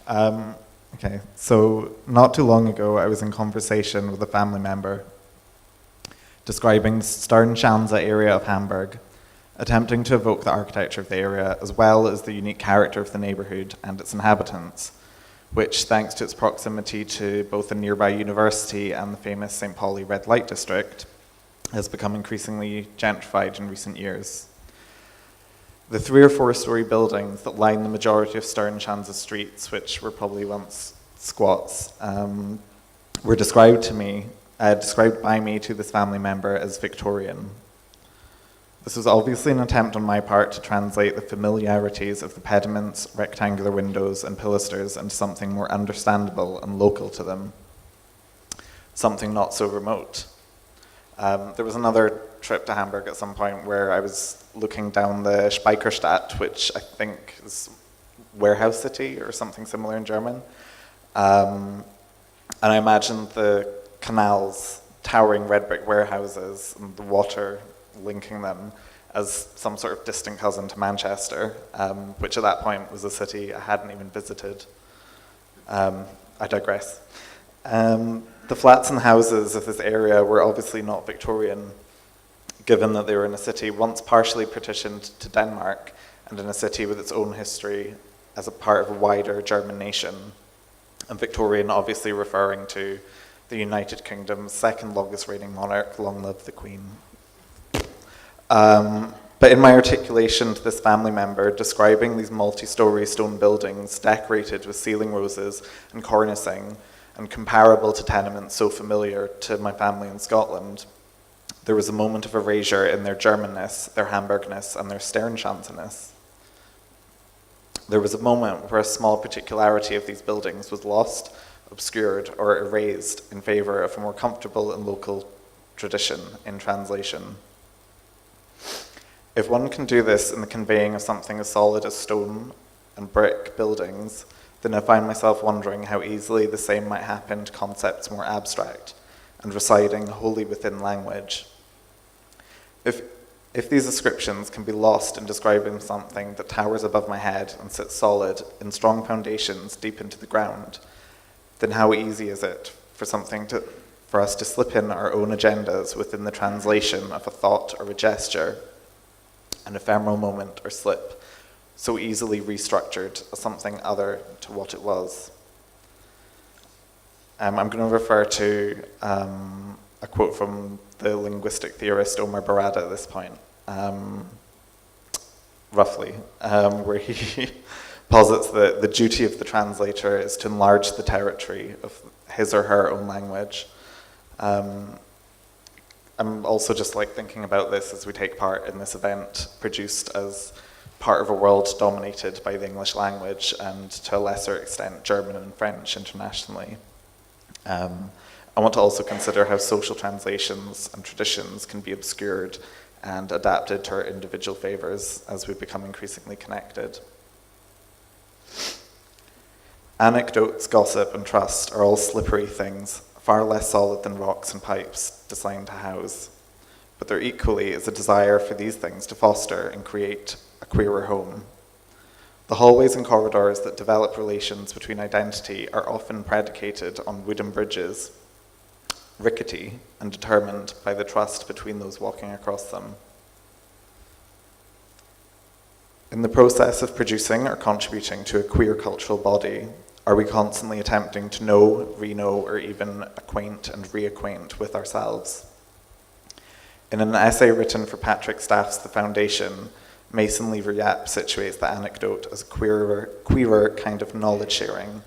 Okay, so not too long ago, I was in conversation with a family member describing the Sternschanze area of Hamburg, attempting to evoke the architecture of the area as well as the unique character of the neighborhood and its inhabitants, which, thanks to its proximity to both a nearby university and the famous St. Pauli red light district, has become increasingly gentrified in recent years. The 3 or 4 story buildings that line the majority of Sternschanze streets, which were probably once squats, were described by me to this family member as Victorian. This was obviously an attempt on my part to translate the familiarities of the pediments, rectangular windows, and pilasters into something more understandable and local to them, something not so remote. There was another trip to Hamburg at some point where I was looking down the Speicherstadt, which I think is warehouse city or something similar in German. And I imagined the canals, towering red brick warehouses, and the water linking them as some sort of distant cousin to Manchester, which at that point was a city I hadn't even visited. I digress. The flats and houses of this area were obviously not Victorian, given that they were in a city once partially partitioned to Denmark and in a city with its own history as a part of a wider German nation, and Victorian obviously referring to the United Kingdom's second longest reigning monarch, long live the Queen. But in my articulation to this family member, describing these multi-story stone buildings decorated with ceiling roses and cornicing, and comparable to tenements so familiar to my family in Scotland, there was a moment of erasure in their Germanness, their Hamburgness, and their Sternschanzeness. There was a moment where a small particularity of these buildings was lost, obscured, or erased in favor of a more comfortable and local tradition in translation. If one can do this in the conveying of something as solid as stone and brick buildings, then I find myself wondering how easily the same might happen to concepts more abstract and residing wholly within language. If these ascriptions can be lost in describing something that towers above my head and sits solid in strong foundations deep into the ground, then how easy is it for us to slip in our own agendas within the translation of a thought or a gesture, an ephemeral moment or slip, so easily restructured as something other to what it was. I'm going to refer to a quote from the linguistic theorist Omar Barada at this point, roughly, where he posits that the duty of the translator is to enlarge the territory of his or her own language. I'm also just thinking about this as we take part in this event produced as part of a world dominated by the English language and to a lesser extent German and French internationally. I want to also consider how social translations and traditions can be obscured and adapted to our individual favors as we become increasingly connected. Anecdotes, gossip, and trust are all slippery things, far less solid than rocks and pipes designed to house. But there equally is a desire for these things to foster and create a queerer home. The hallways and corridors that develop relations between identity are often predicated on wooden bridges, rickety and determined by the trust between those walking across them. In the process of producing or contributing to a queer cultural body, are we constantly attempting to know, re-know, or even acquaint and reacquaint with ourselves? In an essay written for Patrick Staff's The Foundation, Mason Lever Yap situates the anecdote as a queerer kind of knowledge sharing.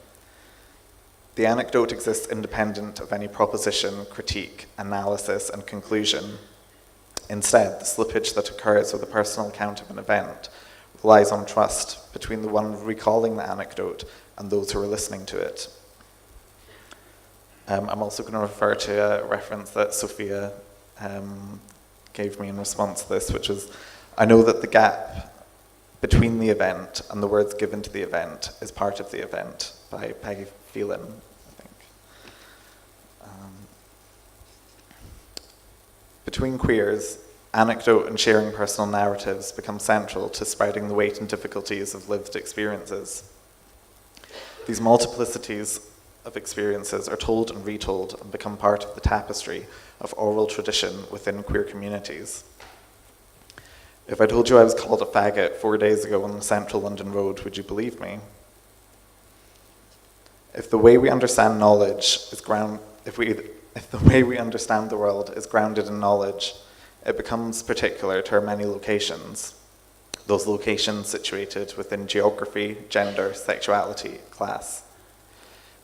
The anecdote exists independent of any proposition, critique, analysis, and conclusion. Instead, the slippage that occurs with a personal account of an event relies on trust between the one recalling the anecdote and those who are listening to it. I'm also going to refer to a reference that Sophia gave me in response to this, which is, I know that the gap between the event and the words given to the event is part of the event, by Peggy Phelan, I think. Between queers, anecdote and sharing personal narratives become central to spreading the weight and difficulties of lived experiences. These multiplicities of experiences are told and retold and become part of the tapestry of oral tradition within queer communities. If I told you I was called a faggot 4 days ago on the central London road, would you believe me? If the way we understand knowledge is if the way we understand the world is grounded in knowledge, it becomes particular to our many locations. Those locations situated within geography, gender, sexuality, class.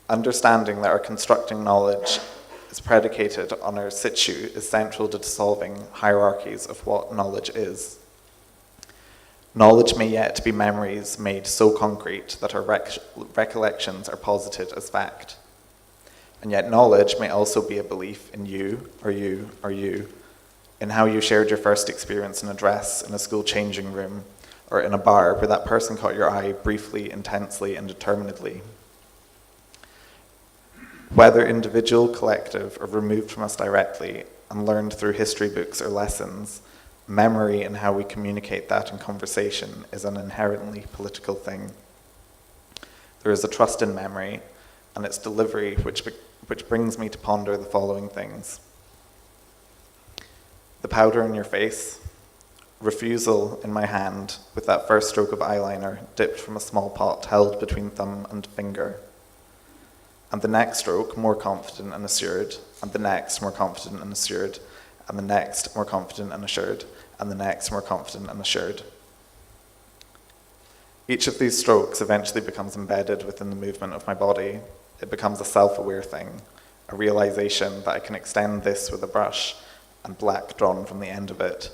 Understanding that our constructing knowledge is predicated on our situ is central to dissolving hierarchies of what knowledge is. Knowledge may yet be memories made so concrete that our recollections are posited as fact. And yet knowledge may also be a belief in you, or you, or you, in how you shared your first experience in a dress, in a school changing room, or in a bar where that person caught your eye briefly, intensely, and determinedly. Whether individual, collective, or removed from us directly, and learned through history books or lessons, memory and how we communicate that in conversation is an inherently political thing. There is a trust in memory and its delivery which brings me to ponder the following things. The powder in your face, refusal in my hand with that first stroke of eyeliner dipped from a small pot held between thumb and finger. And the next stroke, more confident and assured, and the next, more confident and assured, and the next, more confident and assured, and the next, more confident and assured. Each of these strokes eventually becomes embedded within the movement of my body. It becomes a self-aware thing, a realization that I can extend this with a brush and black drawn from the end of it.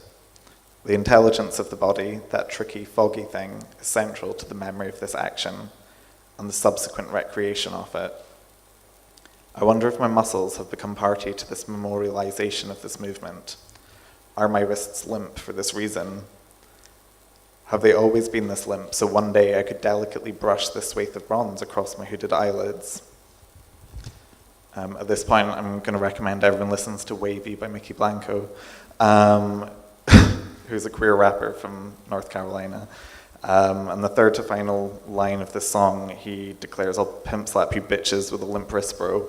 The intelligence of the body, that tricky, foggy thing, is central to the memory of this action and the subsequent recreation of it. I wonder if my muscles have become party to this memorialization of this movement. Are my wrists limp for this reason? Have they always been this limp, so one day I could delicately brush this swathe of bronze across my hooded eyelids? At this point, I'm going to recommend everyone listens to Wavy by Mickey Blanco, who's a queer rapper from North Carolina. And the third to final line of this song, he declares, "I'll pimp slap you bitches with a limp wrist, bro."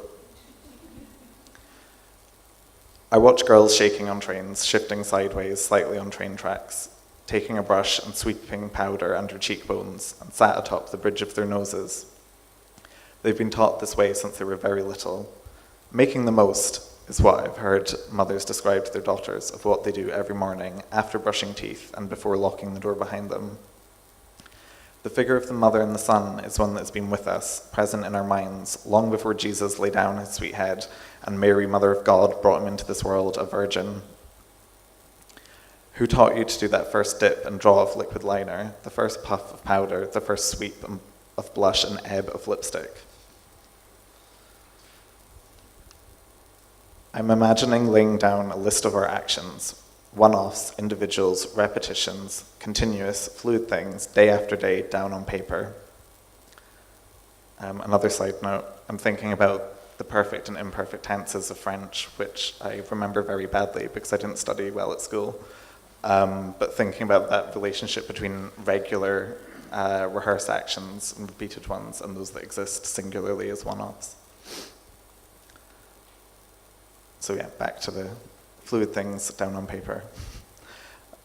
I watch girls shaking on trains, shifting sideways slightly on train tracks, taking a brush and sweeping powder under cheekbones and sat atop the bridge of their noses. They've been taught this way since they were very little. Making the most is what I've heard mothers describe to their daughters of what they do every morning after brushing teeth and before locking the door behind them. The figure of the mother and the son is one that's been with us, present in our minds, long before Jesus lay down his sweet head and Mary, Mother of God, brought him into this world a virgin. Who taught you to do that first dip and draw of liquid liner, the first puff of powder, the first sweep of blush and ebb of lipstick? I'm imagining laying down a list of our actions, one-offs, individuals, repetitions, continuous, fluid things, day after day, down on paper. Another side note, I'm thinking about the perfect and imperfect tenses of French, which I remember very badly because I didn't study well at school. But thinking about that relationship between regular rehearsed actions and repeated ones and those that exist singularly as one-offs. So yeah, back to the fluid things down on paper.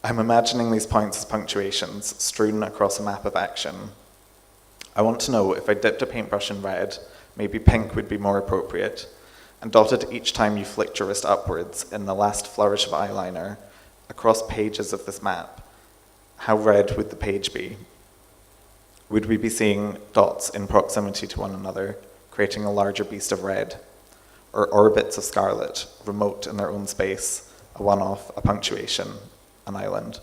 I'm imagining these points as punctuations strewn across a map of action. I want to know if I dipped a paintbrush in red, maybe pink would be more appropriate, and dotted each time you flicked your wrist upwards in the last flourish of eyeliner across pages of this map, how red would the page be? Would we be seeing dots in proximity to one another, creating a larger beast of red? Or orbits of scarlet, remote in their own space, a one-off, a punctuation, an island?